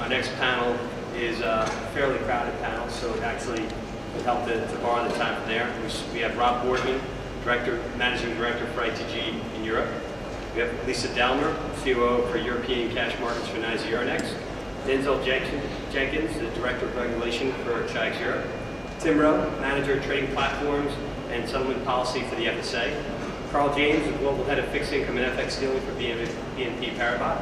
Our next panel is a fairly crowded panel, so it actually would help to borrow the time from there. We have Rob Boardman, Managing Director for ITG in Europe. We have Lisa Delmer, COO for European Cash Markets for NYSE Euronext. Denzel Jenkins, the Director of Regulation for Chi-X Europe. Tim Rowe, Manager of Trading Platforms and Settlement Policy for the FSA. Carl James, the Global Head of Fixed Income and FX Dealing for BNP Paribas.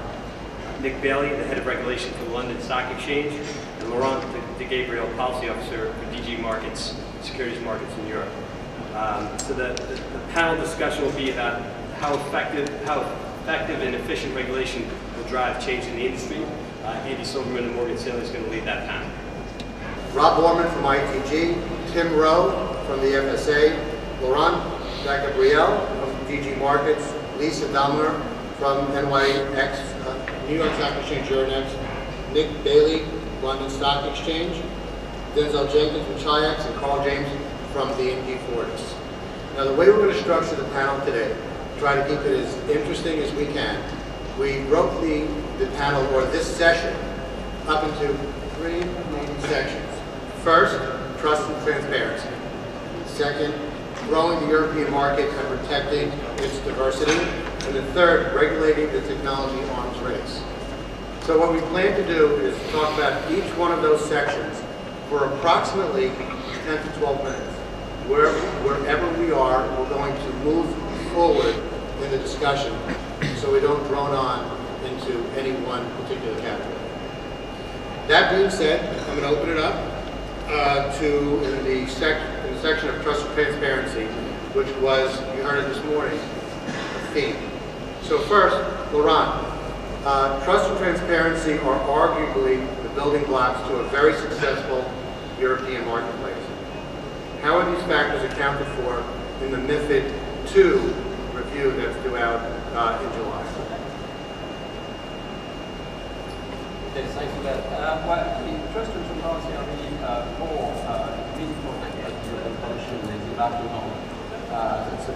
Nick Bailey, the Head of Regulation for the London Stock Exchange. And Laurent de Gabriel, Policy Officer for DG Markets, Securities Markets in Europe. So the panel discussion will be about how effective and efficient regulation will drive change in the industry. Andy Silverman of Morgan Stanley is going to lead that panel. Rob Boardman from ITG, Tim Rowe from the FSA, Laurent de Gabriel from DG Markets, Lisa Delmer from NYX, New York Stock Exchange Euronext, Nick Bailey, London Stock Exchange, Denzel Jenkins from Chi-X, and Carl James from BNP Fortis. Now the way we're going to structure the panel today, try to keep it as interesting as we can. We broke the panel, or this session, up into 3 main sections. First, trust and transparency. Second, growing the European market and protecting its diversity. And the third, regulating the technology arms race. So what we plan to do is talk about each one of those sections for approximately 10 to 12 minutes. Wherever we are, we're going to move forward in the discussion so we don't drone on into any one particular category. That being said, I'm going to open it up to the section of trust and transparency, which was, you heard it this morning, a theme. So first, Laurent, trust and transparency are arguably the building blocks to a very successful European marketplace. How are these factors accounted for in the MiFID II review that's due out in July? Yes, thanks for that. Well, in trust and transparency are really more meaningful that the European Commission is embarking on. That's of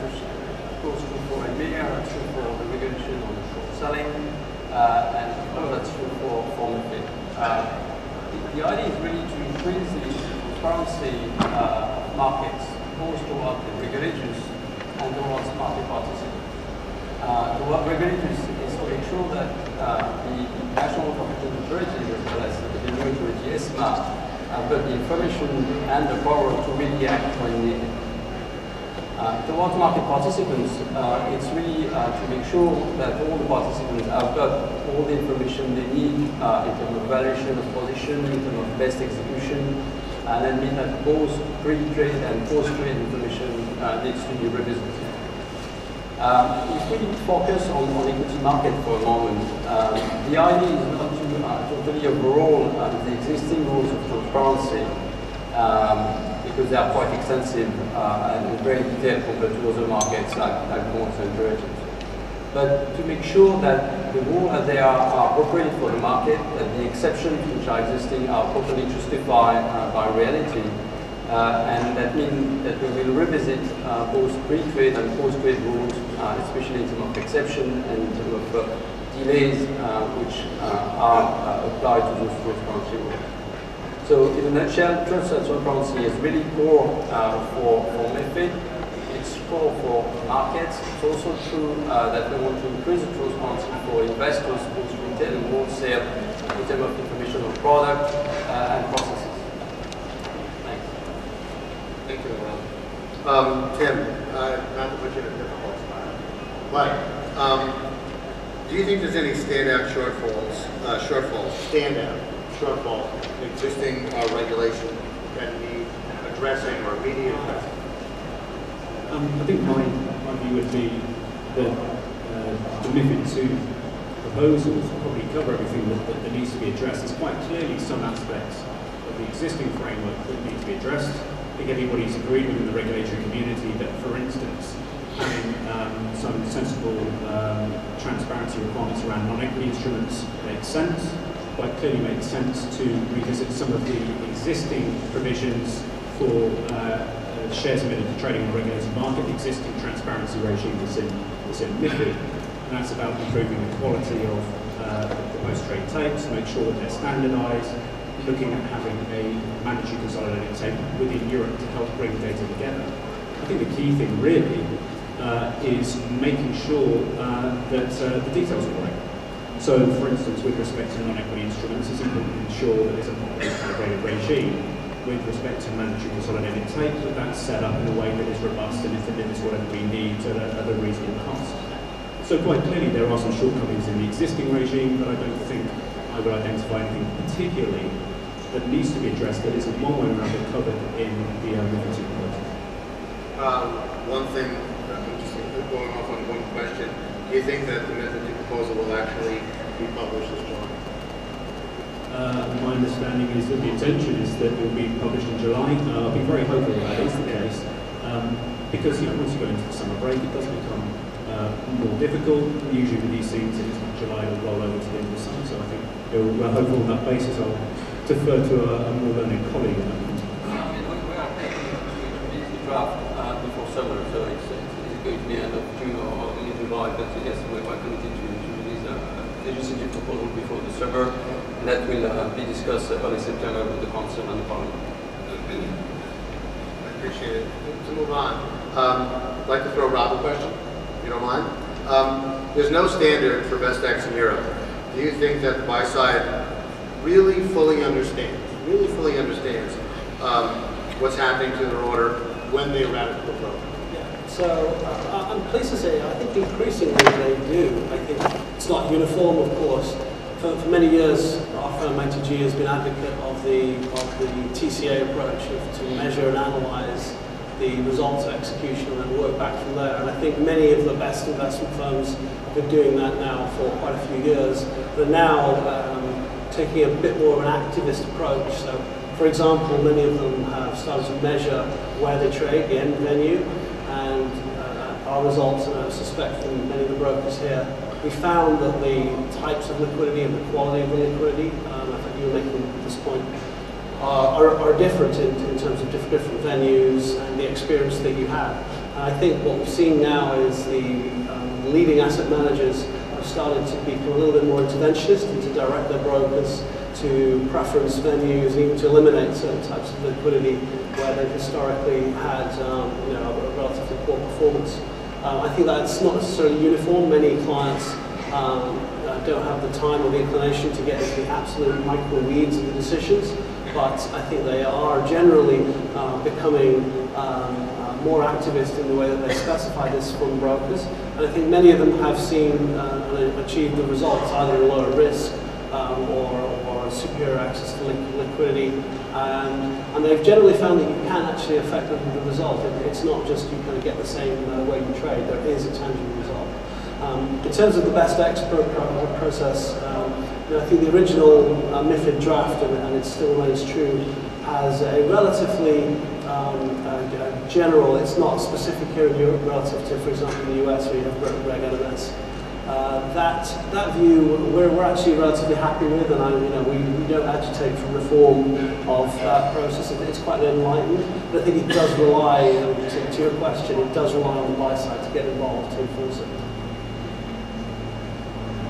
course true for EMIR, that's true for the regulation on short selling, and of course that's true for MiFID. The idea is really to increase the transparency of markets, both towards the regulators and towards market participants. Towards regulators is to make sure that the national competition authorities, as well as the new authority ESMA, have got the information and the power to really act when needed. Towards market participants, it's really to make sure that all the participants have got all the information they need in terms of valuation of position, in terms of best execution, and then mean that both pre-trade and post-trade information needs to be revisited. If we focus on equity market for a moment, the idea is not to totally overhaul the existing rules of transparency because they are quite extensive and very detailed compared to other markets like bonds and derivatives. But to make sure that the rules as they are appropriate for the market, that the exceptions which are existing are properly justified by reality, and that means that we will revisit both pre-trade and post-trade rules, especially in terms of exception and in terms of delays which are applied to those transparency rules. So in a nutshell, trust and transparency is really core for MiFID. It's core for markets. It's also true that we want to increase the transparency for investors, both retail and wholesale, in terms of information on product and processes. Thanks. Thank you, Laurent. Tim, not to put you in a difficult spot, but do you think there's any standout shortfalls in existing regulation that need addressing or immediate addressing? I think my view would be that the MiFID II proposals probably cover everything that needs to be addressed. There's quite clearly some aspects of the existing framework that need to be addressed. I think everybody's agreed within the regulatory community that, for instance, having some sensible transparency requirements around non-equity instruments makes sense. Quite clearly makes sense to revisit some of the existing provisions for shares admitted to trading on a regulated market, the existing transparency regime that's in MiFID, and that's about improving the quality of the post-trade tapes, make sure that they're standardized, looking at having a mandatory consolidated tape within Europe to help bring data together. I think the key thing really is making sure that the details are right. So, for instance, with respect to non-equity instruments, it's important to ensure that there's a properly calibrated regime with respect to mandatory consolidated tape, that that's set up in a way that is robust and it delivers whatever we need at a reasonable cost. So quite clearly there are some shortcomings in the existing regime, but I don't think I would identify anything particularly that needs to be addressed that isn't one way or another covered in the MiFID II proposal. One thing, just going off on one question, do you think that the MiFID II proposal will actually be published this July? My understanding is that the intention is that it will be published in July. I'll be very hopeful that is the case, because once you go into the summer break, it does become more difficult. Usually with these things, if it's not July, it'll roll over to the end of the summer. So I think we're hopeful on that basis. I'll defer to a more learned colleague on that one. We are taking the draft before summer, so it's going to be end of June or early July. But yes, we're committed to release a legislative proposal before the summer. And that will be discussed early September with the Council and the Parliament. I appreciate it. To move on, I'd like to throw Rob a question, if you don't mind. There's no standard for BestEx in Europe. Do you think that the buy side really fully understands what's happening to their order when they eradicate the program? Yeah. So I'm pleased to say I think increasingly they do. I think it's not uniform, of course. For many years, our firm ITG has been advocate of the TCA approach to measure and analyze the results of execution and then work back from there. And I think many of the best investment firms have been doing that now for quite a few years. They're now taking a bit more of an activist approach. So, for example, many of them have started to measure where they trade, the end venue, and our results, and I suspect from many of the brokers here, we found that the types of liquidity and the quality of the liquidity, I think you were making this point, are different in terms of different venues and the experience that you have. And I think what we're seeing now is the leading asset managers have started to become a little bit more interventionist and to direct their brokers to preference venues and even to eliminate certain types of liquidity where they've historically had a relatively poor performance. I think that's not necessarily uniform. Many clients don't have the time or the inclination to get into the absolute micro weeds of the decisions, but I think they are generally becoming more activist in the way that they specify this from brokers. And I think many of them have seen and achieved the results, either lower risk or superior access to liquidity. And they've generally found that you can actually affect the result. It's not just you kind of get the same way you trade. There is a tangible result. In terms of the BestEx process, I think the original MiFID draft, and it still remains true, has a relatively general, it's not specific here in Europe relative to, for example, in the US where you have Reg NMS. That view we're actually relatively happy with, and we don't agitate for reform of that process. It's quite enlightened, but I think it does rely, to your question, it does rely on the buy side to get involved to enforce it.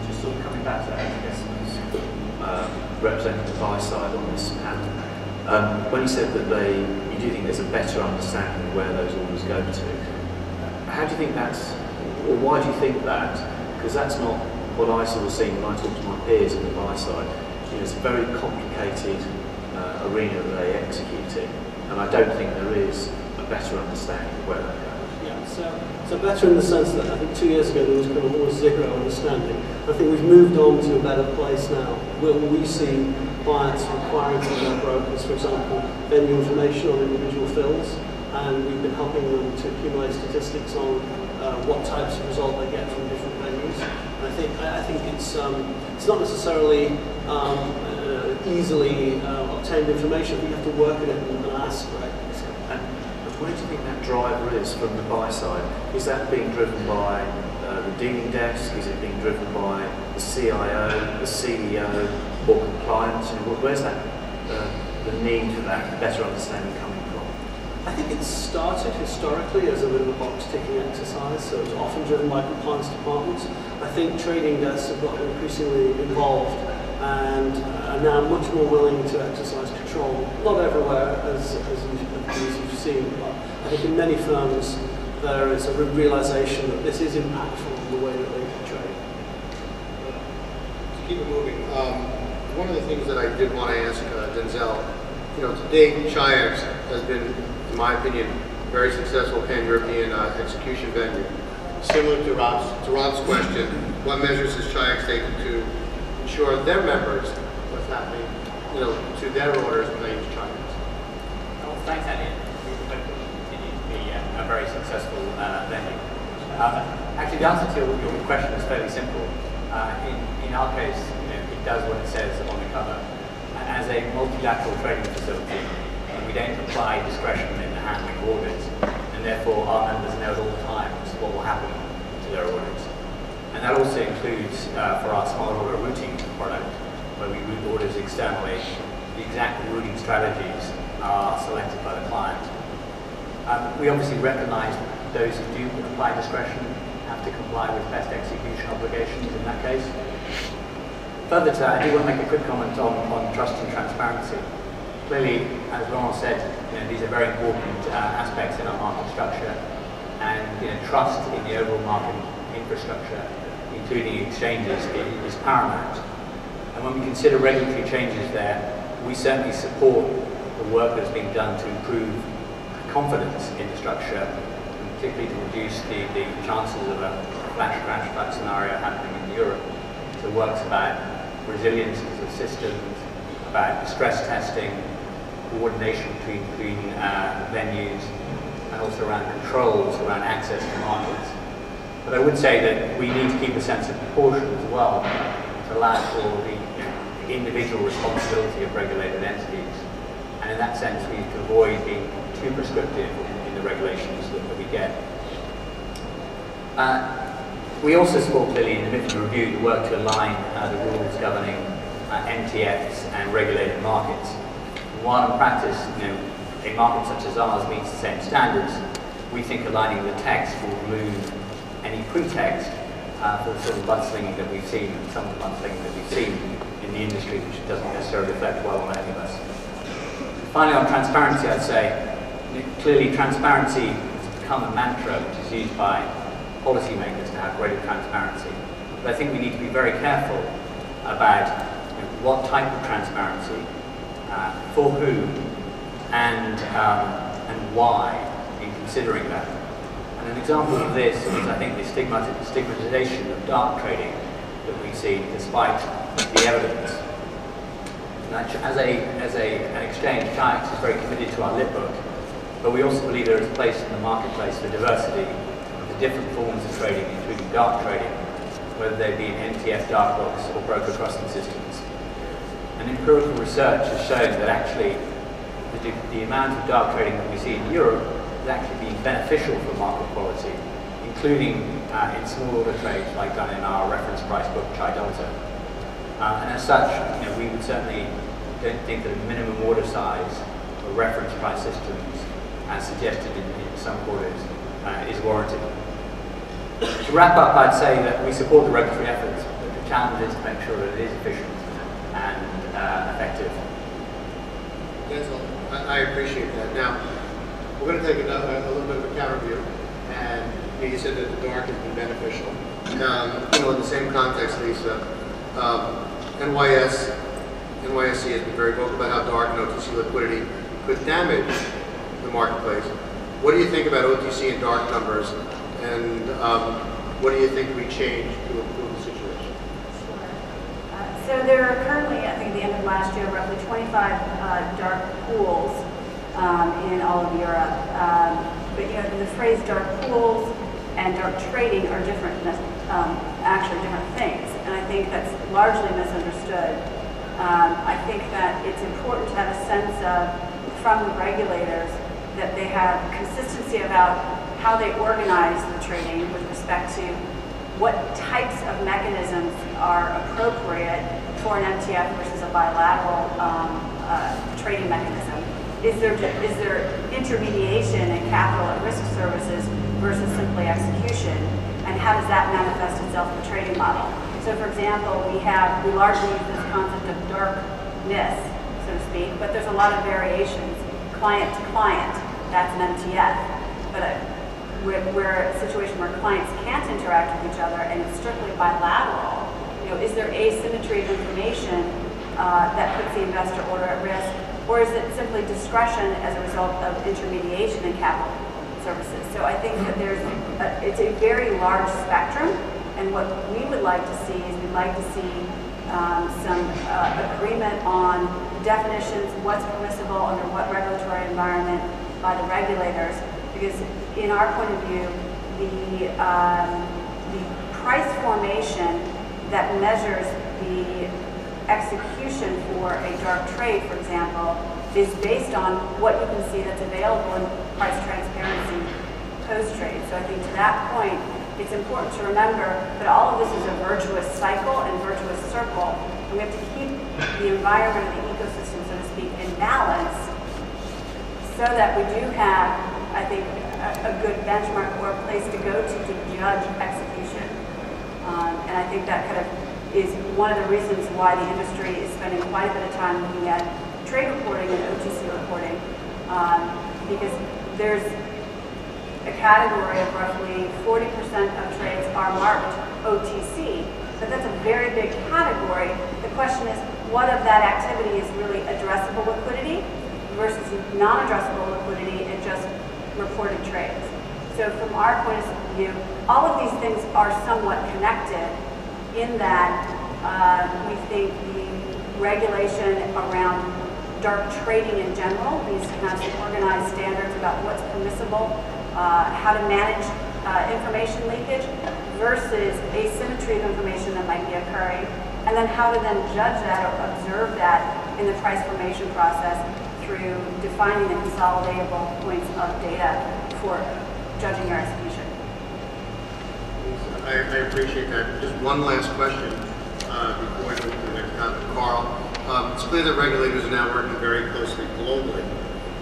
Just sort of coming back to that, I guess, representing the buy side on this panel. When you said that you do think there's a better understanding of where those orders go to, how do you think that's, or why do you think that? Because that's not what I sort of seen when I talk to my peers on the buy side. It's a very complicated arena that they execute in, and I don't think there is a better understanding of where that goes. Yeah, so better in the sense that I think 2 years ago there was kind of almost zero understanding. I think we've moved on to a better place now, where we see clients requiring from their brokers, for example, venue information on individual fills, and we've been helping them to accumulate statistics on what types of result they get from different venues. And I think it's not necessarily easily obtained information. We have to work at it and ask, right? And where do you think that driver is from the buy side? Is that being driven by the dealing desk? Is it being driven by the CIO, the CEO, or compliance? Where's that the need for that better understanding coming from? I think it started historically as a bit of a box box-ticking exercise, so it's often driven by compliance departments. I think trading desks have got increasingly involved and are now much more willing to exercise control. Not everywhere, as you've seen, but I think in many firms there is a realization that this is impactful on the way that they can trade. To keep it moving, one of the things that I did want to ask Denzel, to date, Chi-X has been, in my opinion, a very successful pan-European execution venue. Similar to Rob's question, what measures has Chi-X taken to ensure their members what's happening, to their orders when they use Chi-X? Well, thanks, Andy. We hope it continue to be a very successful venue. Actually, the answer to your question is fairly simple. In our case, it does what it says on the cover. As a multilateral trading facility, we don't apply discretion in the handling of orders, and therefore our members know at all times what will happen to their orders. And that also includes for our small order routing product, where we route orders externally. The exact routing strategies are selected by the client. We obviously recognize those who do apply discretion have to comply with best execution obligations in that case. Further to that, I do want to make a quick comment on trust and transparency. Clearly, as Laurent said, these are very important aspects in our market structure, and trust in the overall market infrastructure, including exchanges, is paramount. And when we consider regulatory changes there, we certainly support the work that's being done to improve confidence in the structure, and particularly to reduce the chances of a flash crash type scenario happening in Europe. So works about resilience of the systems, about stress testing, coordination between venues, and also around controls around access to markets. But I would say that we need to keep a sense of proportion as well to allow for the individual responsibility of regulated entities. And in that sense, we need to avoid being too prescriptive in the regulations that we get. We also support clearly in the MiFID review the work to align the rules governing MTFs and regulated markets. While in practice, a market such as ours meets the same standards, we think aligning the text will remove any pretext for the sort of mudslinging that we've seen, and some of the mudslinging that we've seen in the industry, which doesn't necessarily reflect well on any of us. Finally, on transparency, I'd say clearly transparency has become a mantra which is used by policymakers to have greater transparency. But I think we need to be very careful about what type of transparency, for who, and why in considering that. And an example of this is, I think, the stigmatization of dark trading that we see despite the evidence. As an exchange, Chi-X is very committed to our lit book, but we also believe there is a place in the marketplace for diversity of the different forms of trading, including dark trading, whether they be in MTF dark books or broker crossing systems. And empirical research has shown that actually the amount of dark trading that we see in Europe is actually being beneficial for market quality, including in small order trades like done in our reference price book, Chi Delta. And as such, we would certainly don't think that a minimum order size for reference price systems, as suggested in some quarters, is warranted. To wrap up, I'd say that we support the regulatory efforts, but the challenge is to make sure that it is efficient and effective. I appreciate that. Now, we're going to take a little bit of a counter view, and you said that the dark has been beneficial. In the same context, Lisa, NYSE has been very vocal about how dark and OTC liquidity could damage the marketplace. What do you think about OTC and dark numbers, and what do you think we change to improve the situation? So there are currently, I think at the end of last year, roughly 25 dark pools in all of Europe. But the phrase dark pools and dark trading are different, actually different things. And I think that's largely misunderstood. I think that it's important to have a sense of, from the regulators, that they have consistency about how they organize the trading with respect to what types of mechanisms are appropriate for an MTF versus a bilateral trading mechanism. is there intermediation and capital at risk services versus simply execution, and how does that manifest itself in the trading model? So for example, we largely use this concept of darkness, so to speak, but there's a lot of variations. Client to client, that's an MTF. But we're a situation where clients can't interact with each other and it's strictly bilateral. Is there asymmetry of information that puts the investor order at risk, or is it simply discretion as a result of intermediation in capital services? So I think that it's a very large spectrum, and what we would like to see is we'd like to see some agreement on definitions, what's permissible under what regulatory environment by the regulators, because in our point of view, the price formation that measures the execution for a dark trade, for example, is based on what you can see that's available in price transparency post-trade. So I think to that point, it's important to remember that all of this is a virtuous cycle and virtuous circle, and we have to keep the environment and the ecosystem, so to speak, in balance so that we do have, I think, a good benchmark or a place to go to judge execution. And I think that kind of is one of the reasons why the industry is spending quite a bit of time looking at trade reporting and OTC reporting, because there's a category of roughly 40% of trades are marked OTC, but that's a very big category. The question is, what of that activity is really addressable liquidity versus non-addressable liquidity and just reported trades? So from our point of view, all of these things are somewhat connected in that we think the regulation around dark trading in general needs to have some organized standards about what's permissible, how to manage information leakage versus asymmetry of information that might be occurring, and then how to then judge that or observe that in the price formation process through defining the consolidatable points of data for judging your execution. I appreciate that. Just one last question before we move to the next topic. Carl, it's clear that regulators are now working very closely globally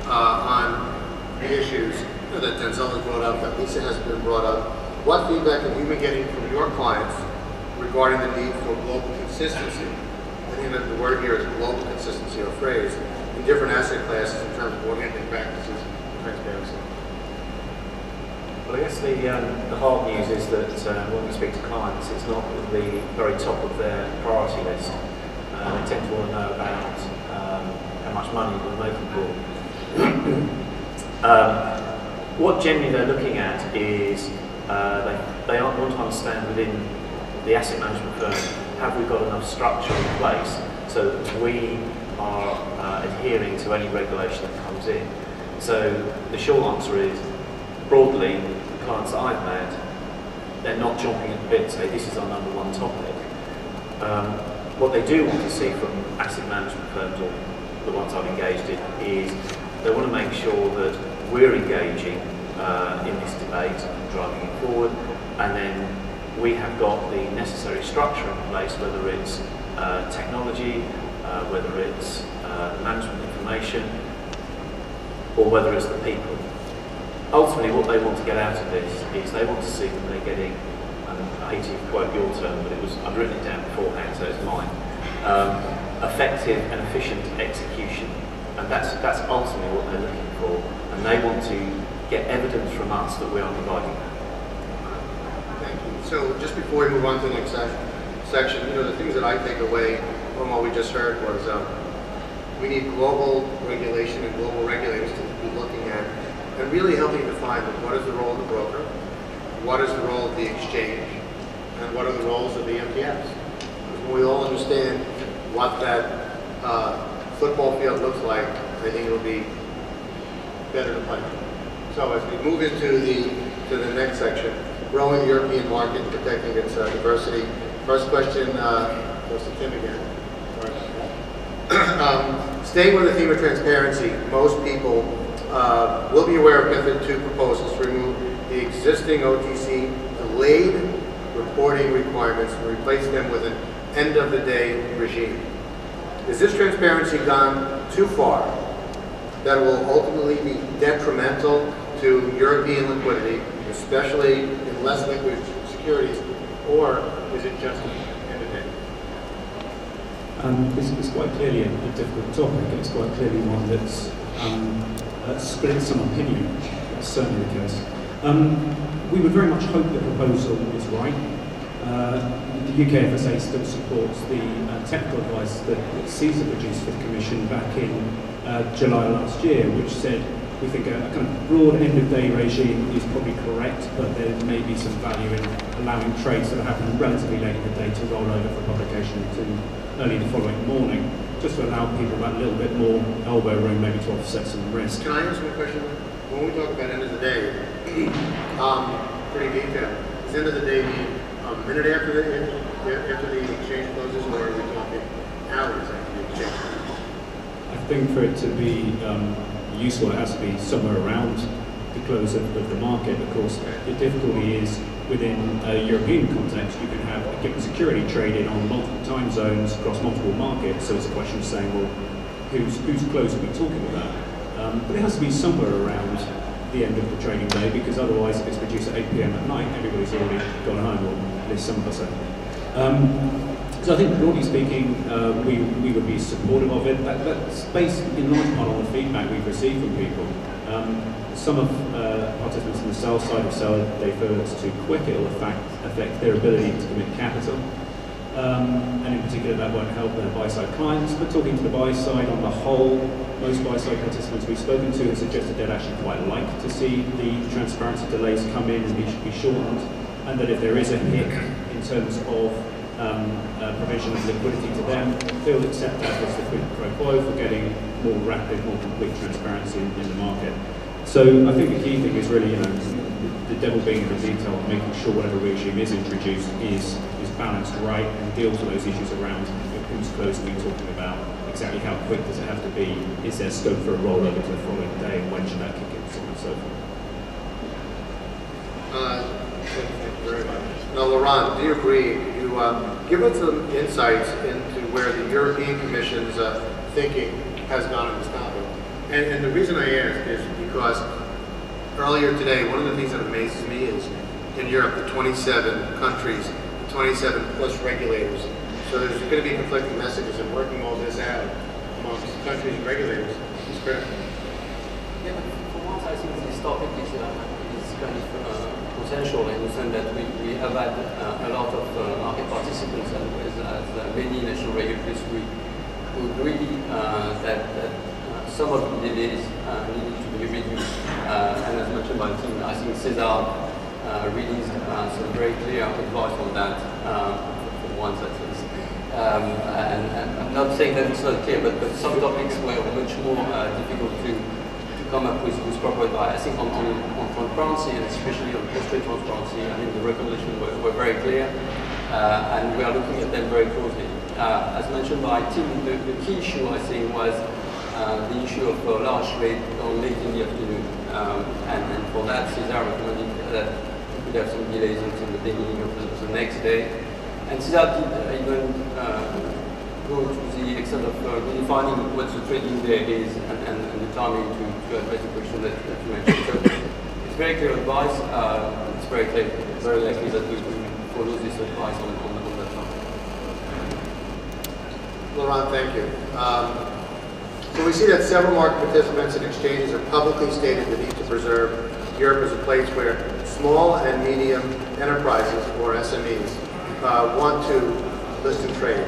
on the issues that Denzel has brought up, that Lisa has been brought up. What feedback have you been getting from your clients regarding the need for global consistency? I think that the word here is global consistency, or phrase, in different asset classes in terms of orienting practices and transparency. Well, I guess the hard news is that when we speak to clients, it's not at the very top of their priority list. They tend to want to know about how much money we're making for. What generally they're looking at is they want to understand within the asset management firm, have we got enough structure in place so that we are adhering to any regulation that comes in. So the short answer is, broadly, the clients that I've met, they're not jumping at the bit and say this is our number one topic. What they do want to see from asset management firms, or the ones I've engaged in, is they want to make sure that we're engaging in this debate and driving it forward, and then we have got the necessary structure in place, whether it's technology, whether it's management information, or whether it's the people. Ultimately, what they want to get out of this is they want to see that they're getting, and I hate to quote your term, but I've written it down beforehand, so it's mine, effective and efficient execution. And that's ultimately what they're looking for, and they want to get evidence from us that we are providing that. Thank you. So just before we move on to the next section, the things that I take away from what we just heard was we need global regulation and global regulators to be looking at and really helping define what is the role of the broker, what is the role of the exchange, and what are the roles of the MTFs. Because when we all understand what that football field looks like, I think it'll be better to play. So as we move into the next section, growing the European market, protecting its diversity. First question goes to Tim again. Staying with the theme of transparency, most people will be aware of MiFID II proposals to remove the existing OTC delayed reporting requirements and replace them with an end-of-the-day regime. Is this transparency gone too far? that will ultimately be detrimental to European liquidity, especially in less liquid securities, or is it just end of day? It's quite clearly a difficult topic. It's quite clearly one that's split some opinion. That's certainly the case. We would very much hope the proposal is right. The UK FSA still supports the technical advice that CESA produced for the Commission back in July last year, which said we think a kind of broad end-of-day regime is probably correct, but there may be some value in allowing trades that are happening relatively late in the day to roll over for publication to early the following morning, just to allow people that little bit more elbow room maybe to offset some risk. Can I ask you a question? When we talk about end of the day, pretty detailed, does end of the day mean a minute after the exchange closes, or are we talking hours after the exchange closes? I think for it to be useful, it has to be somewhere around the close of the market. Of course, the difficulty is within a European context, you can have a given security traded on multiple time zones across multiple markets. So it's a question of saying, well, whose close are we talking about? But it has to be somewhere around the end of the trading day, because otherwise, if it's produced at 8 p.m. at night, everybody's already gone home, or at least some of us have. So I think, broadly speaking, we would be supportive of it. That's based in large part on the feedback we've received from people. Some of participants in the sell side have said they feel it's too quick, it'll affect their ability to commit capital. And in particular, that won't help their buy-side clients. But talking to the buy-side on the whole, most buy-side participants we've spoken to have suggested they'd actually quite like to see the transparency delays come in and be shortened, and that if there is a hit in terms of provision of liquidity to them, they'll accept that as the quid pro quo for getting more rapid, more complete transparency in the market. So I think the key thing is really, the devil being in the detail, making sure whatever regime is introduced is balanced right and deals with those issues around whose close are we talking about, exactly how quick does it have to be, is there scope for a rollover to the following day, and when should that kick in, so on and so forth. Thank you very much. Now, Laurent, do you agree? You give us some insights into where the European Commission's thinking has gone on this topic. And the reason I ask is because earlier today, one of the things that amazes me is in Europe, the 27 countries, 27 plus regulators. So there's going to be conflicting messages, and working all this out amongst countries and regulators is critical. Yeah, but for once, I think this topic is kind of potential in the sense that we have had a lot of market participants and with many national regulators who agree that some of the delays need to be reduced. And as mentioned by the team, I think Cesar released some very clear advice on that, for once at least. And I'm not saying that it's not clear, but some topics were much more difficult to come up with proper advice. I think on transparency, and especially on post-trade transparency, I think the recommendations were very clear, and we are looking at them very closely. As mentioned by Tim, the key issue, I think, was the issue of large trade late in the afternoon. And for that, Cesar recommended that we could have some delays until the beginning of the next day. And Cesar did even go to the extent of redefining what the trading day is and the timing to address the question that you mentioned. So it's very clear advice. It's very likely that we will follow this advice on that topic. Laurent, thank you. So we see that several market participants and exchanges have publicly stated the need to preserve Europe as a place where small and medium enterprises, or SMEs, want to list and trade.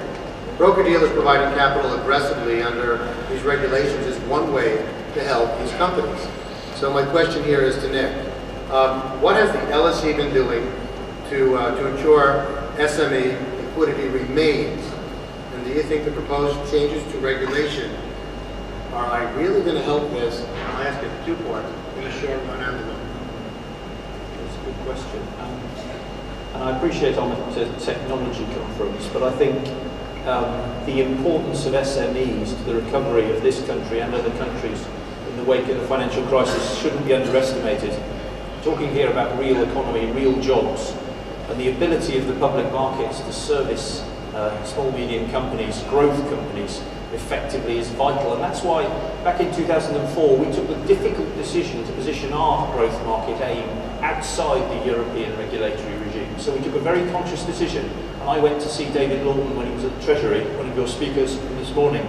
Broker-dealers providing capital aggressively under these regulations is one way to help these companies. So my question here is to Nick. What has the LSE been doing to ensure SME liquidity remains? And do you think the proposed changes to regulation are really going to help this? I'll ask it in two parts, in the short run and the long run. That's a good question. And I appreciate I'm at a technology conference, but I think the importance of SMEs to the recovery of this country and other countries in the wake of the financial crisis shouldn't be underestimated. Talking here about real economy, real jobs, and the ability of the public markets to service small, medium companies, growth companies, effectively is vital. And that's why back in 2004 we took the difficult decision to position our growth market AIM outside the European regulatory regime. So we took a very conscious decision, and I went to see David Lawton when he was at the Treasury, one of your speakers this morning,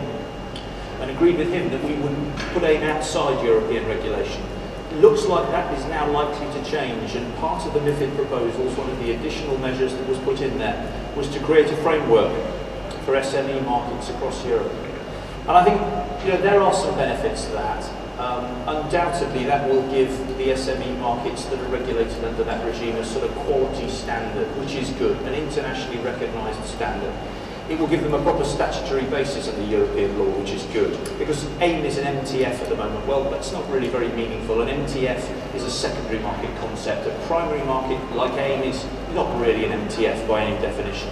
and agreed with him that we would put AIM outside European regulation. It looks like that is now likely to change, and part of the MiFID proposals, one of the additional measures that was put in there, was to create a framework for SME markets across Europe. And I think there are some benefits to that. Undoubtedly, that will give the SME markets that are regulated under that regime a sort of quality standard, which is good, an internationally recognised standard. It will give them a proper statutory basis under European law, which is good. Because AIM is an MTF at the moment. Well, that's not really very meaningful. An MTF is a secondary market concept. A primary market, like AIM, is not really an MTF by any definition.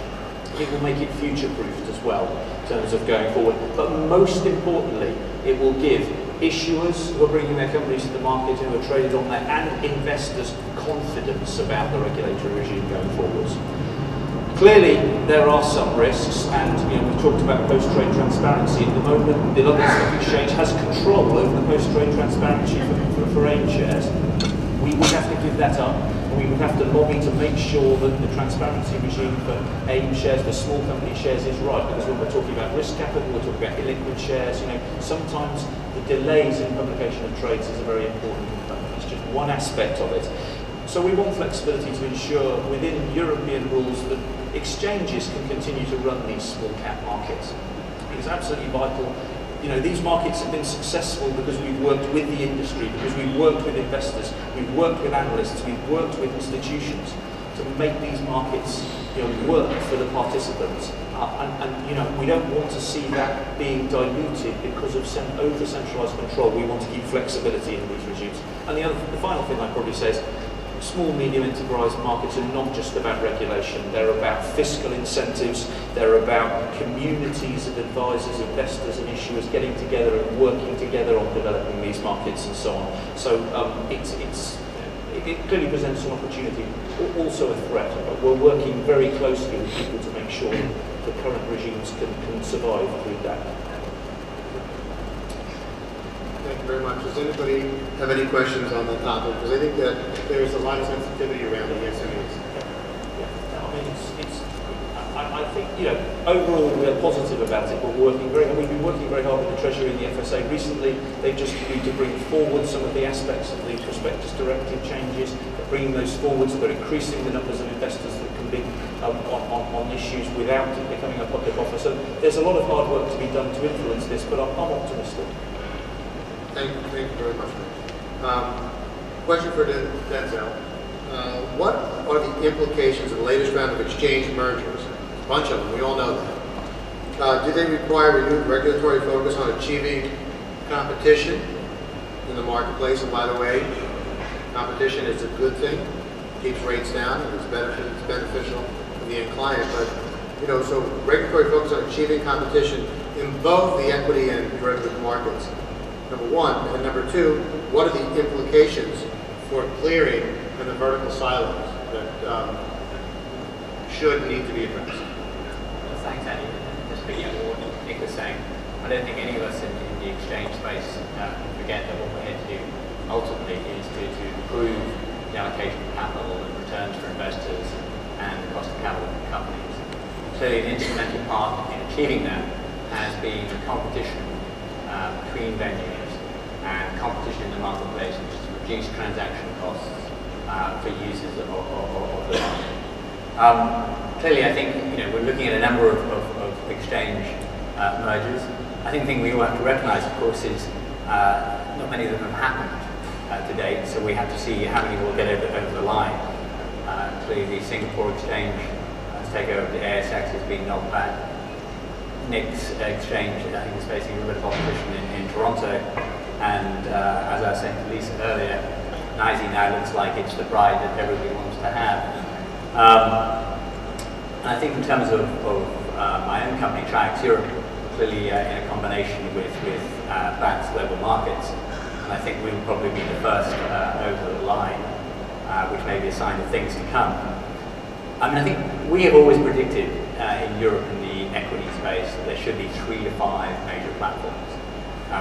It will make it future-proofed as well in terms of going forward. But most importantly, it will give issuers who are bringing their companies to the market, who are traded on there, and investors confidence about the regulatory regime going forwards. Clearly, there are some risks, and we talked about post-trade transparency. At the moment, the London Stock Exchange has control over the post-trade transparency for AIM shares. We would have to give that up, and we would have to lobby to make sure that the transparency regime for AIM shares, for small company shares, is right. Because when we're talking about risk capital, we're talking about illiquid shares. Sometimes the delays in publication of trades is a very important component. It's just one aspect of it. So we want flexibility to ensure within European rules that exchanges can continue to run these small cap markets. It is absolutely vital. These markets have been successful because we've worked with the industry, because we've worked with investors, we've worked with analysts, we've worked with institutions to make these markets work for the participants. And we don't want to see that being diluted because of over-centralised control. We want to keep flexibility in these regimes. And the final thing I'd probably say is, small, medium enterprise markets are not just about regulation. They're about fiscal incentives. They're about communities of advisors, investors and issuers getting together and working together on developing these markets and so on. So it clearly presents an opportunity, also a threat. But we're working very closely with people to make sure that the current regimes can survive through that. Thank you very much. Does anybody have any questions on the topic? Because I think that there's a lot of sensitivity around the SMEs. I think, overall we're positive about it. We've been working very hard with the Treasury and the FSA recently. They've just agreed to bring forward some of the aspects of the prospectus directive changes. They're bringing those forward, so they're increasing the numbers of investors that can bid on issues without it becoming a public offer. So there's a lot of hard work to be done to influence this, but I'm optimistic. Thank you very much, Rich. Question for Denzel. What are the implications of the latest round of exchange mergers? A bunch of them, we all know that. Do they require renewed regulatory focus on achieving competition in the marketplace? And by the way, competition is a good thing. It keeps rates down, and it's beneficial for the end client. But, so regulatory focus on achieving competition in both the equity and derivative markets. Number one. And number two, what are the implications for clearing and the vertical silos that should need to be addressed? Well, thanks, Andy. Just picking up what Nick was saying, I don't think any of us in the exchange space forget that what we're here to do ultimately is to improve the allocation of capital and returns for investors and the cost of capital for companies. Clearly, an instrumental part in achieving that has been competition between venues and competition in the marketplace, which has reduced transaction costs for users of the market. Clearly, I think we're looking at a number of exchange mergers. I think the thing we all have to recognise, of course, is not many of them have happened to date, so we have to see how many will get over the line. Clearly, the Singapore exchange taken over the ASX has been knocked back. Nick's exchange, I think, is facing a bit of opposition in Toronto, and as I was saying to Lisa earlier, NYSE now looks like it's the bride that everybody wants to have. And I think in terms of my own company, Tri-X Europe, clearly in a combination with BATS Global Markets, and I think we will probably be the first over the line, which may be a sign of things to come. I mean, I think we have always predicted in Europe in the equity space that there should be 3 to 5 major platforms,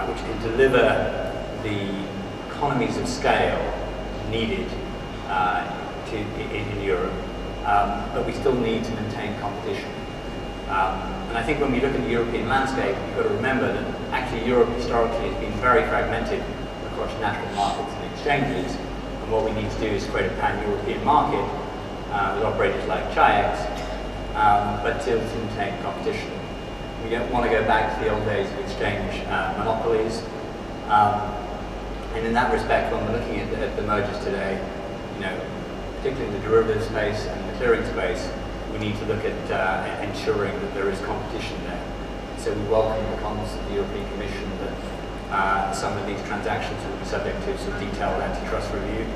which can deliver the economies of scale needed in Europe, but we still need to maintain competition. And I think when we look at the European landscape, you've got to remember that actually Europe historically has been very fragmented across national markets and exchanges, and what we need to do is create a pan-European market with operators like Chi-X, but to maintain competition. We don't want to go back to the old days of exchange monopolies. And in that respect, when we're looking at the mergers today, particularly in the derivative space and the clearing space, we need to look at ensuring that there is competition there. So we welcome the comments of the European Commission that some of these transactions will be subject to some detailed antitrust review.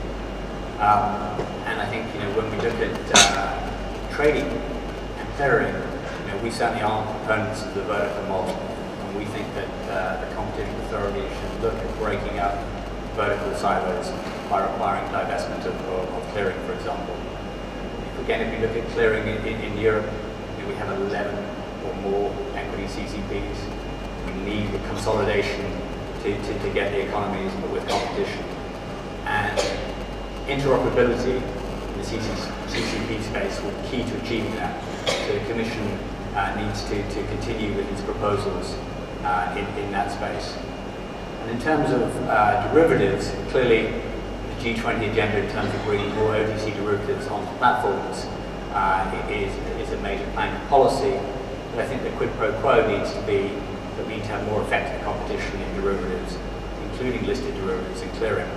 And I think when we look at trading and clearing, we certainly are proponents of the vertical model, and we think that the competition authority should look at breaking up vertical silos by requiring divestment of clearing, for example. Again, if we look at clearing in Europe, we have 11 or more equity CCPs. We need the consolidation to get the economies, but with competition. And interoperability in the CCP space will be key to achieving that. So the Commission needs to continue with its proposals in that space. And in terms of derivatives, clearly the G20 agenda in terms of bringing more OTC derivatives onto platforms is a major plank of policy. But I think the quid pro quo needs to be that we need to have more effective competition in derivatives, including listed derivatives and clearing.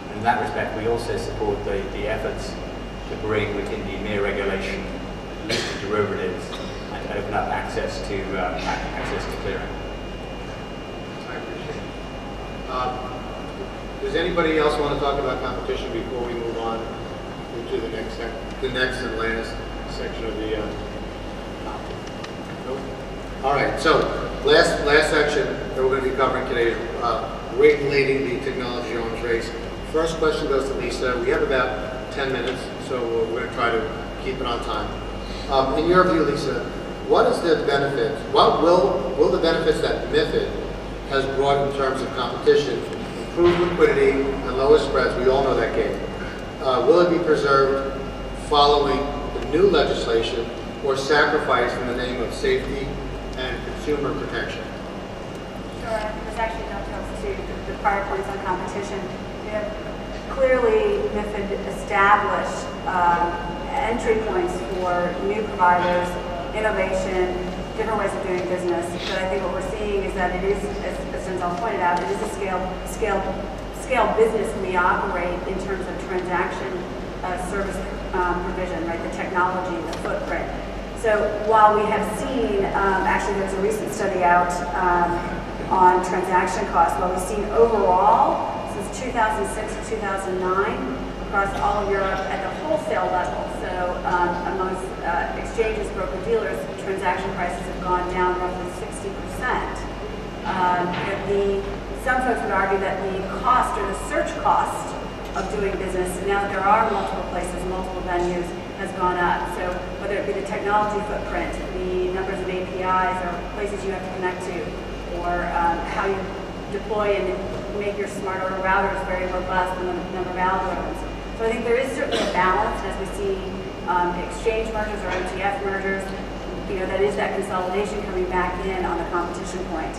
And in that respect, we also support the efforts to bring within the EMIR regulation listed derivatives and to open up access to clearing. I appreciate it. Does anybody else want to talk about competition before we move on to the next and last section of the? Nope. All right. So last section that we're going to be covering today is regulating the technology arms race. First question goes to Lisa. We have about 10 minutes, so we're going to try to keep it on time. In your view, Lisa, what is the benefit? What will the benefits that MiFID has brought in terms of competition, improve liquidity, and lower spreads? We all know that game. Will it be preserved following the new legislation, or sacrificed in the name of safety and consumer protection? Sure. This actually dovetails to the prior points on competition. Clearly, MiFID established entry points for new providers, innovation, different ways of doing business. But I think what we're seeing is that it is, as Denzel pointed out, it is a scale business. We operate in terms of transaction service provision, right? The technology, the footprint. So while we have seen, actually there's a recent study out on transaction costs, while we've seen overall since 2006 to 2009 across all of Europe at the wholesale level, so amongst exchanges, broker-dealers, transaction prices have gone down roughly 60%. Some folks would argue that the cost or the search cost of doing business, now that there are multiple places, multiple venues, has gone up. So whether it be the technology footprint, the numbers of APIs or places you have to connect to, or how you deploy and make your smart order routers very robust, the number of algorithms. So I think there is certainly a balance as we see exchange mergers or MTF mergers, that is that consolidation coming back in on the competition point.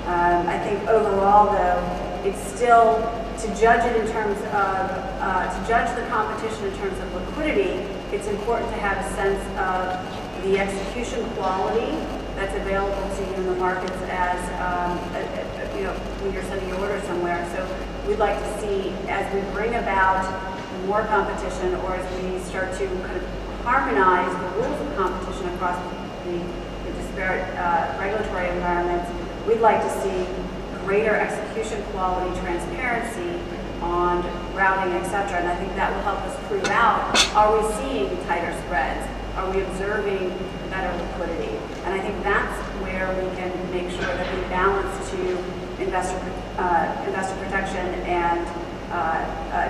I think overall, though, it's still, to judge it in terms of, to judge the competition in terms of liquidity, it's important to have a sense of the execution quality that's available to you in the markets as, when you're sending your order somewhere. So we'd like to see, as we bring about more competition, or as we start to kind of harmonize the rules of competition across the disparate regulatory environments, we'd like to see greater execution quality, transparency on routing, etc. And I think that will help us prove out, are we seeing tighter spreads? Are we observing better liquidity? And I think that's where we can make sure that the balance to investor protection and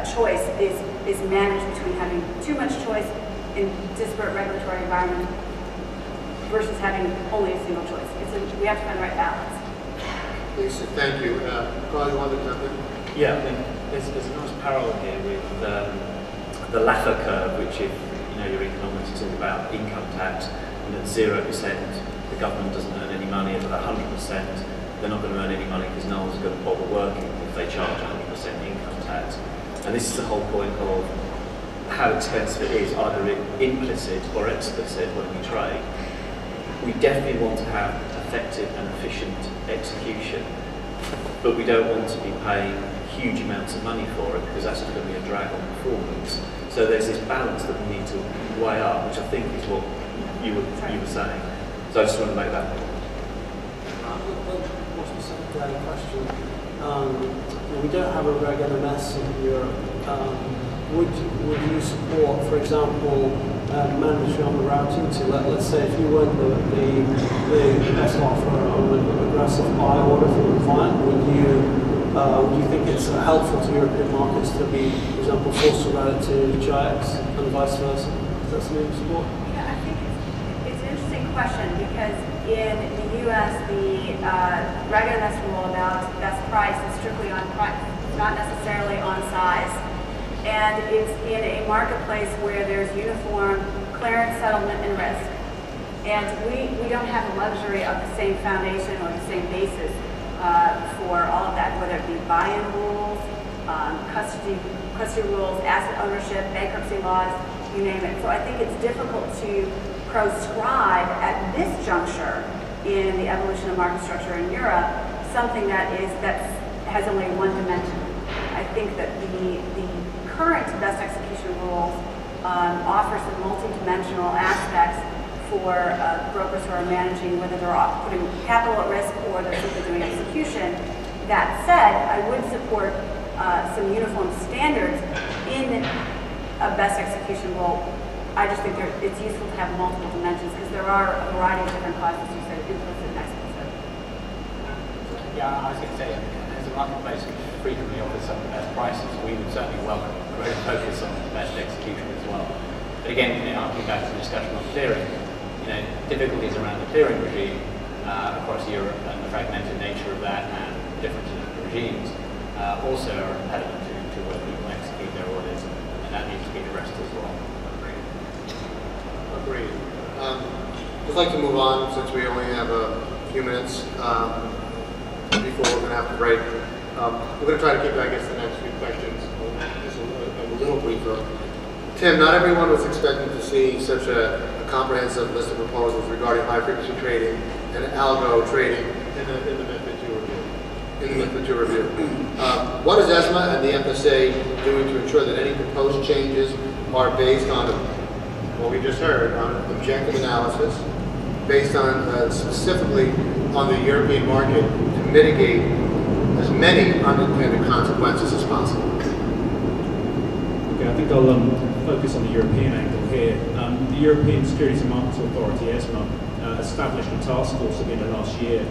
choice is managed between having too much choice in disparate regulatory environments versus having only a single choice. We have to find the right balance. Lisa, thank you. Carl, you want to jump in? Yeah, I think there's a nice parallel here with the Laffer curve, which if you know your economics talk about income tax, and at 0%, the government doesn't earn any money. At 100%, they're not going to earn any money because no one's going to bother working if they charge 100% income tax. And this is the whole point of how expensive it is, either implicit or explicit when we trade. We definitely want to have effective and efficient execution, but we don't want to be paying huge amounts of money for it because that's just going to be a drag on performance. So there's this balance that we need to weigh up, which I think is what you were saying. So I just want to make that point. More specifically, question. We don't have a reg NMS in Europe. Would you support, for example, mandatory on the routing to, let's say, if you weren't the best offer on an aggressive buy order from the client, would you think it's helpful to European markets to be, for example, forced to route to GIX and vice versa? Is that something you support? Yeah, I think it's an interesting question because in the U.S., the Reg NMS rule about best price is strictly on price, not necessarily on size. And it's in a marketplace where there's uniform clearance, settlement, and risk. And we don't have the luxury of the same foundation or the same basis for all of that, whether it be buy-in rules, custody rules, asset ownership, bankruptcy laws, you name it. So I think it's difficult to proscribe at this juncture in the evolution of market structure in Europe something that has only one dimension. I think that the current best execution rules offer some multi-dimensional aspects for brokers who are managing, whether they're putting capital at risk or they're simply doing execution. That said, I would support some uniform standards in a best execution rule. I just think it's useful to have multiple dimensions because there are a variety of different causes, you said, implicit and explicit. Yeah, I was going to say, as a marketplace which frequently offers some of the best prices, we would certainly welcome a greater focus on best execution as well. But again, harking back to the discussion on clearing, difficulties around the clearing regime across Europe and the fragmented nature of that and differences in regimes also are an impediment to where people execute their orders, and that needs to be addressed as well. Agreed. I'd like to move on since we only have a few minutes before we're going to have to break. We're going to try to keep, I guess, the next few questions just a little briefer. Tim, not everyone was expecting to see such a comprehensive list of proposals regarding high-frequency trading and algo trading in the MiFID II review. What is ESMA and the FSA doing to ensure that any proposed changes are based on what we just heard, on objective analysis, based on specifically on the European market to mitigate as many unintended consequences as possible? Okay, I think I'll focus on the European angle here. The European Securities and Markets Authority, ESMA, established a task force at the end of last year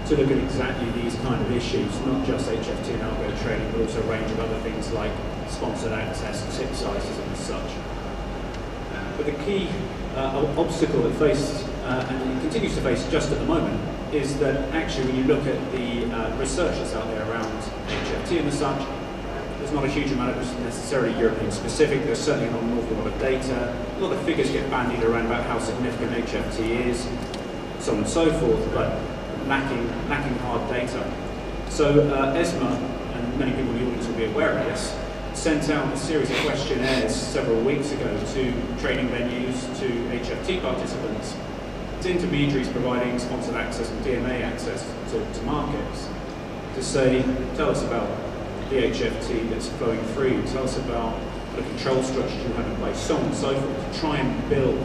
to look at exactly these kind of issues, not just HFT and algo trading, but also a range of other things like sponsored access, tick sizes and such. But the key obstacle it faced, and it continues to face just at the moment, is that actually when you look at the research that's out there around HFT and such, there's not a huge amount of necessarily European specific. There's certainly not an awful lot of data. A lot of figures get bandied around about how significant HFT is, so on and so forth, but lacking hard data. So ESMA, and many people in the audience will be aware of this, sent out a series of questionnaires several weeks ago to trading venues, to HFT participants, to intermediaries providing sponsored access and DMA access to markets, to say, tell us about the HFT that's flowing through, tell us about the control structures you have in place, so on and so forth, to try and build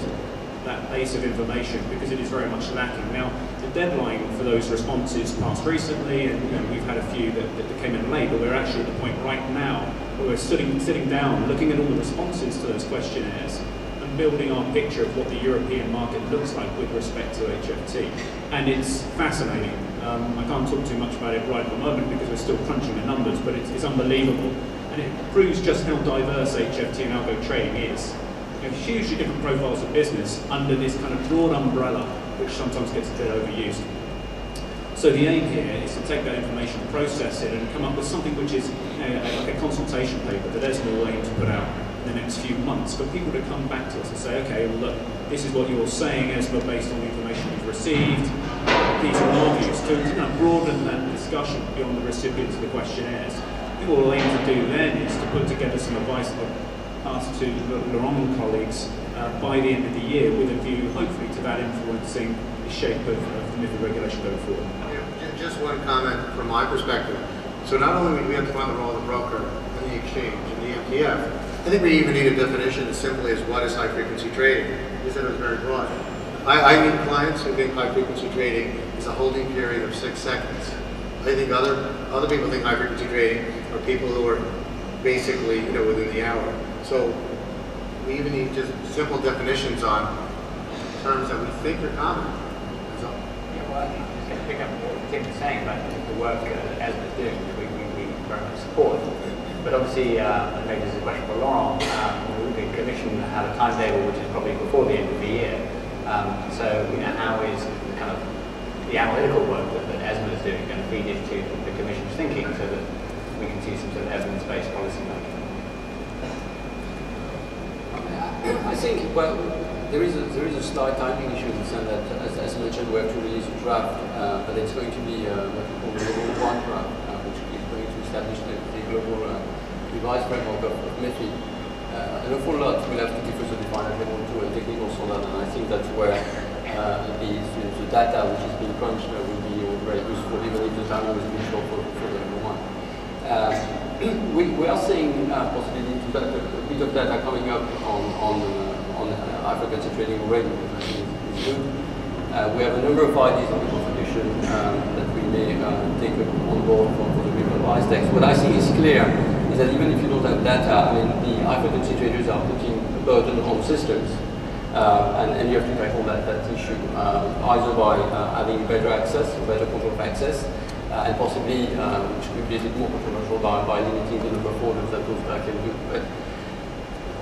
that base of information, because it is very much lacking. Now, the deadline for those responses passed recently, and we've had a few that came in late, but we're actually at the point right now where we're sitting down, looking at all the responses to those questionnaires, and building our picture of what the European market looks like with respect to HFT. And it's fascinating. I can't talk too much about it right at the moment because we're still crunching the numbers, but it's unbelievable. And it proves just how diverse HFT and algo trading is. You have hugely different profiles of business under this kind of broad umbrella which sometimes gets a bit overused. So the aim here is to take that information, process it, and come up with something which is like a consultation paper that ESMA will aim to put out in the next few months, for people to come back to us and say, okay, well look, this is what you're saying, ESMA, based on the information you've received. These are our views. To broaden that discussion beyond the recipients of the questionnaires. I think what we'll aim to do then is to put together some advice that we'll pass to Laurent and colleagues by the end of the year, with a view, hopefully, to that influencing the shape of the MiFID regulation going forward. Just one comment from my perspective. So not only do we have to find the role of the broker and the exchange and the MTF, I think we even need a definition as simply as what is high frequency trading. You said it was very broad. I meet clients who think high frequency trading is a holding period of 6 seconds. I think other people think high frequency trading are people who are basically within the hour. So we even need just simple definitions on terms that we think are common. Yeah, well, I think just going to pick up what Tim was saying about the work ESMA is doing, which we very much support. But obviously, maybe this is a question for Laurent, the Commission had a timetable which is probably before the end of the year. So, how is kind of the analytical work that ESMA is doing going to feed into the Commission's thinking so that we can see some sort of evidence-based policy making? I think, well, there is a slight timing issue in the sense that, as mentioned, we have to release a draft, but it's going to be what we call the Global One draft, which is going to establish the global revised framework of MiFID. An awful lot will have to be further defined at level 2 and technical standard, and I think that's where the data which is being crunched will be very useful, even if the timing is a bit short for the number 1. We are seeing possibly a bit of data coming up on high-frequency trading already, which I think is good. We have a number of ideas in the contribution that we may take on board for the revised text. What I think is clear is that even if you don't have data, I mean, the high-frequency traders are putting a burden on systems, and you have to tackle that issue either by having better access, better control of access, and possibly, which could be a bit more controversial, by limiting the number of orders that those can do. But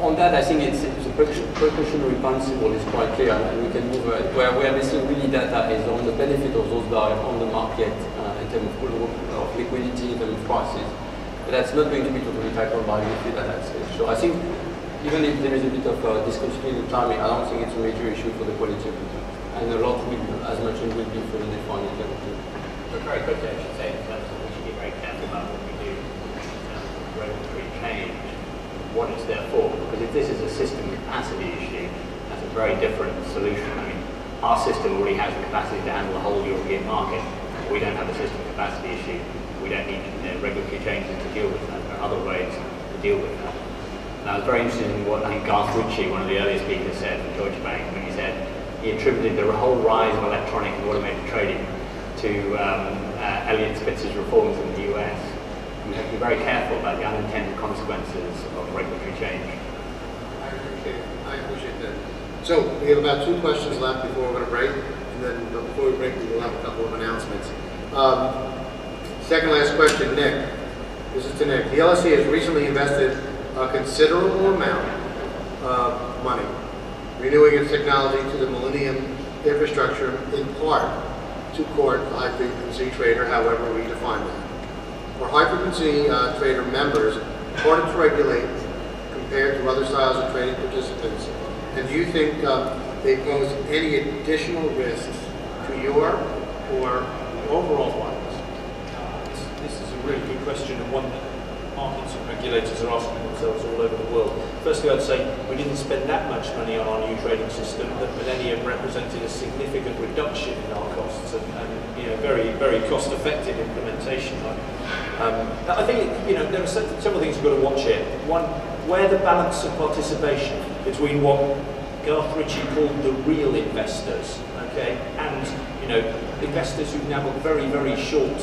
on that, I think it's a precautionary principle is quite clear, and we can move where we are missing really data is on the benefit of those guys on the market in terms of liquidity, in terms of prices. But that's not going to be totally tackled by MiFID at that stage. So I think even if there is a bit of discontinuity in timing, I don't think it's a major issue for the quality of the text. And a lot will, as mentioned, will be further defined in terms of. But very quickly, I should say, in terms of we should be very careful about what we do in terms of regulatory change, what it's there for. Because if this is a system capacity issue, that's a very different solution. I mean, our system already has the capacity to handle the whole European market. We don't have a system capacity issue. We don't need regulatory changes to deal with that. There are other ways to deal with that. And I was very interested in what I think Garth Ritchie, one of the earlier speakers, said from Deutsche Bank, when he said he attributed the whole rise of electronic and automated trading to Elliott Spitzer's reforms in the US. We have to be very careful about the unintended consequences of regulatory change. I appreciate that. So we have about 2 questions left before we're going to break, and then before we break, we will have a couple of announcements. Second last question, Nick. This is to Nick. The LSE has recently invested a considerable amount of money renewing its technology to the Millennium infrastructure, in part to court the high-frequency trader, however we define that. For high-frequency trader members, harder to regulate compared to other styles of trading participants. And do you think they pose any additional risks to your or overall clients? This is a really good question, and one that markets and regulators are asking themselves all over the world. Firstly, I'd say we didn't spend that much money on our new trading system. That Millennium represented a significant reduction in our costs and very, very cost-effective implementation. I think there are several things we've got to watch here. One, where the balance of participation between what Garth Ritchie called the real investors, okay, and investors who've now got very, very short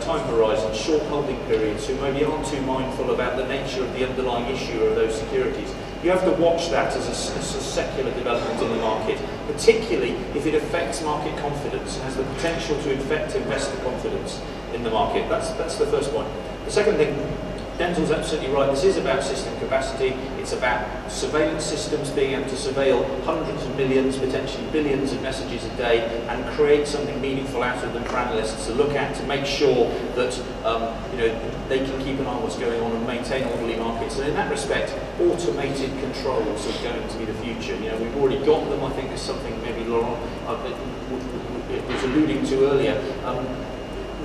time horizons, short holding periods, who maybe aren't too mindful about the nature of the underlying issue of those securities. You have to watch that as a secular development in the market, particularly if it affects market confidence, has the potential to affect investor confidence in the market. That's the first point. The second thing, Denzel's absolutely right. This is about system capacity. It's about surveillance systems being able to surveil hundreds of millions, potentially billions of messages a day, and create something meaningful out of them for analysts to look at, to make sure that they can keep an eye on what's going on and maintain orderly markets. And in that respect, automated controls are going to be the future. We've already got them. I think there's something maybe Laurent was alluding to earlier.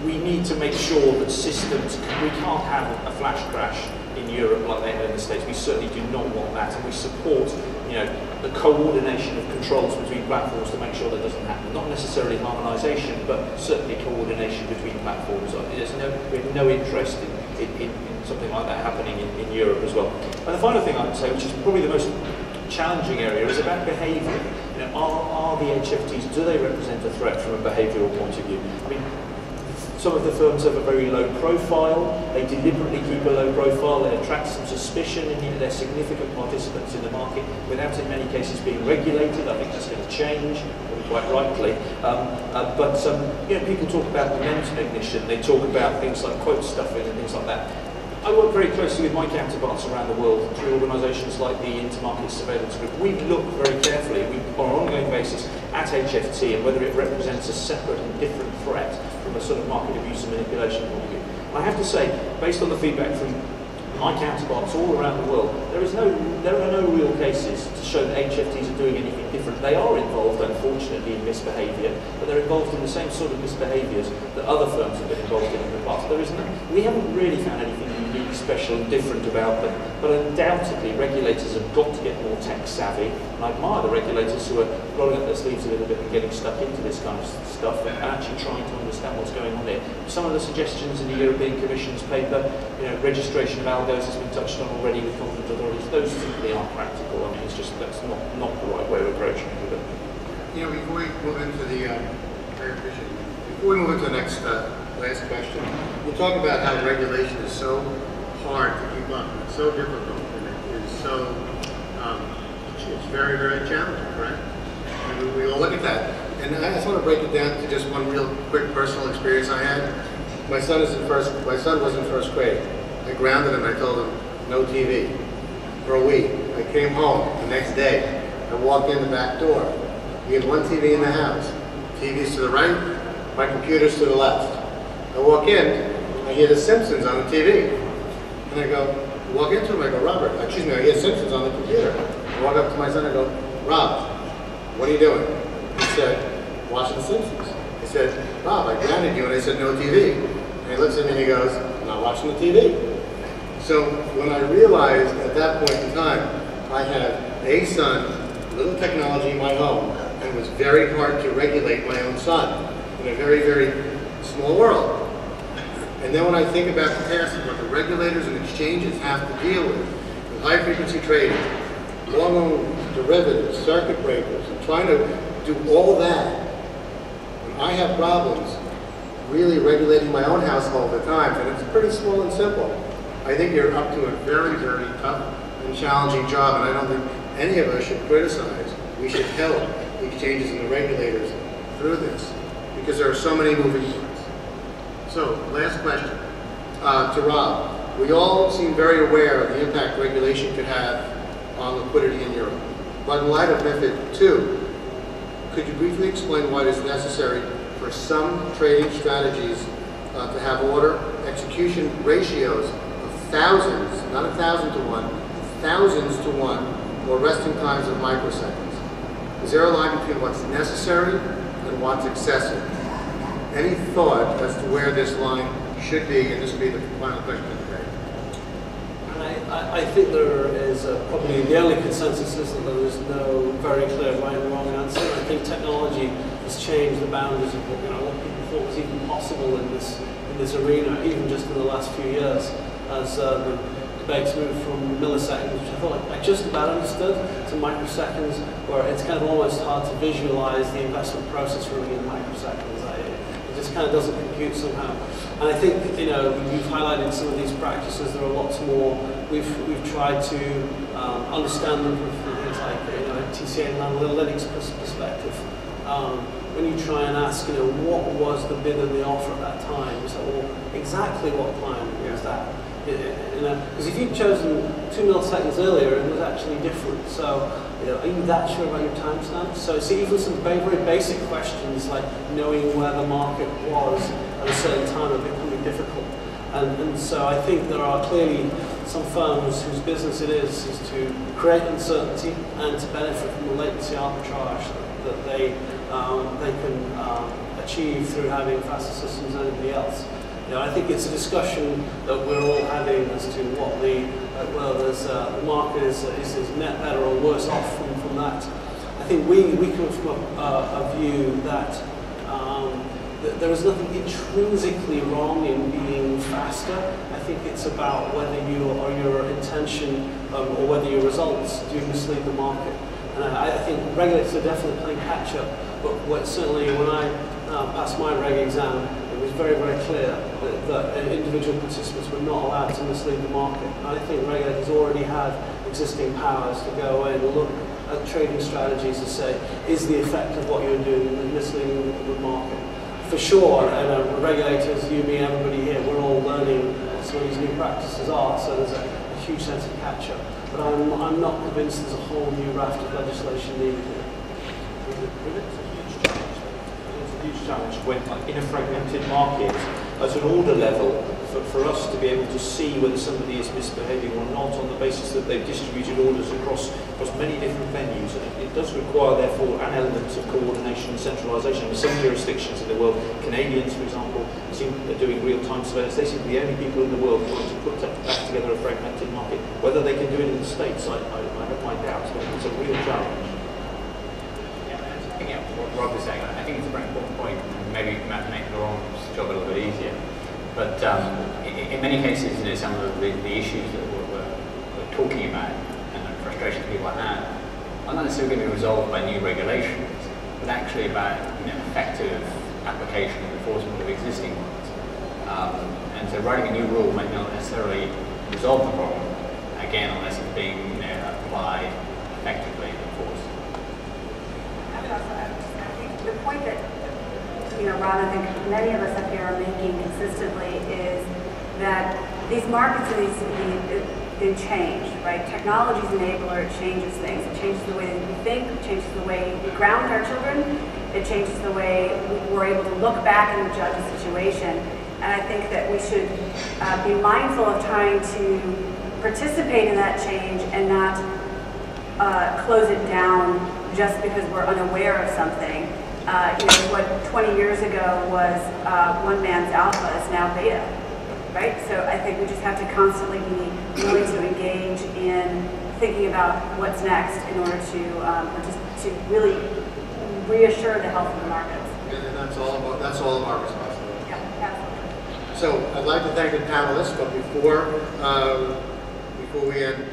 We need to make sure that systems, we can't have a flash crash in Europe like they have in the States. We certainly do not want that, and we support the coordination of controls between platforms to make sure that doesn't happen. Not necessarily harmonisation, but certainly coordination between platforms. We have no interest in something like that happening in Europe as well. And the final thing I would say, which is probably the most challenging area, is about behaviour. Are the HFTs, do they represent a threat from a behavioural point of view? I mean, some of the firms have a very low profile. They deliberately keep a low profile. They attract some suspicion, and they're significant participants in the market without, in many cases, being regulated. I think that's going to change, quite rightly. People talk about momentum ignition. They talk about things like quote stuffing and things like that. I work very closely with my counterparts around the world through organisations like the Intermarket Surveillance Group. We look very carefully, on an ongoing basis, at HFT and whether it represents a separate and different threat from a sort of market abuse and manipulation point of view. I have to say, based on the feedback from my counterparts all around the world, there are no real cases to show that HFTs are doing anything different. They are involved, unfortunately, in misbehaviour, but they're involved in the same sort of misbehaviours that other firms have been involved in the past. We haven't really found anything unique, special and different about them, but undoubtedly regulators have got to get more tech savvy, and I admire the regulators who are rolling up their sleeves a little bit and getting stuck into this kind of stuff and actually trying to understand what's going on there. Some of the suggestions in the European Commission's paper, registration of algos has been touched on already with competent authorities. Those simply aren't practical. I mean, it's just, that's not the right way of approaching it. Before we move into the, before we move into the next last question, we'll talk about how regulation is so hard to keep up. It's so difficult, and it is so, it's very, very challenging, correct? And we all look at that. And I just want to break it down to just one real quick personal experience I had. My son was in first grade. I grounded him, I told him, no TV for a week. I came home the next day. I walked in the back door. We had one TV in the house. TV's to the right, my computer's to the left. I walk in, I hear The Simpsons on the TV. And I go, walk into him, I go, Robert, excuse me, I hear Simpsons on the computer. I walk up to my son, I go, Rob, what are you doing? He said, watching The Simpsons. I said, Rob, I grounded you, and I said, no TV. And he looks at me and he goes, I'm not watching the TV. So when I realized at that point in time, I had a son, little technology in my home, and it was very hard to regulate my own son in a very, very small world. And then when I think about the past and what the regulators and exchanges have to deal with high-frequency trading, long-only derivatives, circuit breakers, and trying to do all that, and I have problems really regulating my own household at times, and it's pretty small and simple. I think you're up to a very, very tough and challenging job, and I don't think any of us should criticize. We should help the exchanges and the regulators through this, because there are so many moving parts. So, last question to Rob. We all seem very aware of the impact regulation could have on liquidity in Europe. But in light of MiFID II, could you briefly explain why it is necessary for some trading strategies to have order execution ratios of thousands, not 1,000 to 1, thousands to 1, or resting times of microseconds? Is there a line between what's necessary and what's excessive? Any thought as to where this line should be? And this will be the final question of the day. I think there is probably the only consensus is that there is no very clear right and wrong answer. I think technology has changed the boundaries of what people thought was even possible in this arena, even just in the last few years, as the debates moved from milliseconds, which I thought I just about understood, to microseconds, where it's kind of almost hard to visualize the investment process running in microseconds. It just kind of doesn't compute somehow. And I think, we've highlighted some of these practices. There are lots more. We've tried to understand them from things like, TCA and analytics perspective. When you try and ask, what was the bid and the offer at that time? You say, well, exactly what time was that? Because if you'd chosen 2 milliseconds earlier, it was actually different. So, are you that sure about your timestamps? So, see, even some very, very basic questions like knowing where the market was at a certain time are becoming difficult. And so I think there are clearly some firms whose business it is to create uncertainty and to benefit from the latency arbitrage that they can achieve through having faster systems than anybody else. I think it's a discussion that we're all having as to what the market is net better or worse off from that. I think we come from a view that there is nothing intrinsically wrong in being faster. I think it's about whether your intention or whether your results do mislead the market. And I think regulators are definitely playing catch up. But certainly when I passed my reg exam, it was very, very clear that individual participants were not allowed to mislead the market. And I think regulators already have existing powers to go in and look at trading strategies to say, is the effect of what you're doing misleading the market? For sure, and regulators, you, me, everybody here, we're all learning what some of these new practices are, so there's a huge sense of catch-up. But I'm not convinced there's a whole new raft of legislation needed here. It's a huge challenge when, in a fragmented market, at an order level, for us to be able to see whether somebody is misbehaving or not on the basis that they've distributed orders across many different venues. And it does require, therefore, an element of coordination and centralisation. In some jurisdictions in the world, Canadians, for example, are doing real-time surveillance. They seem to be the only people in the world trying to put back together a fragmented market. Whether they can do it in the States, I have my doubts, but it's a real challenge. Yeah, what Rob was saying, I think it's a very important point, and maybe make Laurent's job a little bit easier. But in many cases, some of the issues that we're talking about and the frustrations people have are not necessarily going to be resolved by new regulations, but actually about effective application and enforcement of existing ones. And so writing a new rule might not necessarily resolve the problem, again, unless it's being applied effectively and enforced. I would also add, I think the point that Ron, I think many of us up here are making consistently is that these markets they change, right? Technology's an enabler, it changes things. It changes the way that we think, it changes the way we ground our children, it changes the way we're able to look back and judge a situation. And I think that we should be mindful of trying to participate in that change and not close it down just because we're unaware of something. What 20 years ago was one man's alpha is now beta, right? So I think we just have to constantly be willing to engage in thinking about what's next in order to really reassure the health of the markets. And that's all of our responsibility. Yeah, absolutely. So I'd like to thank the panelists, but before we end,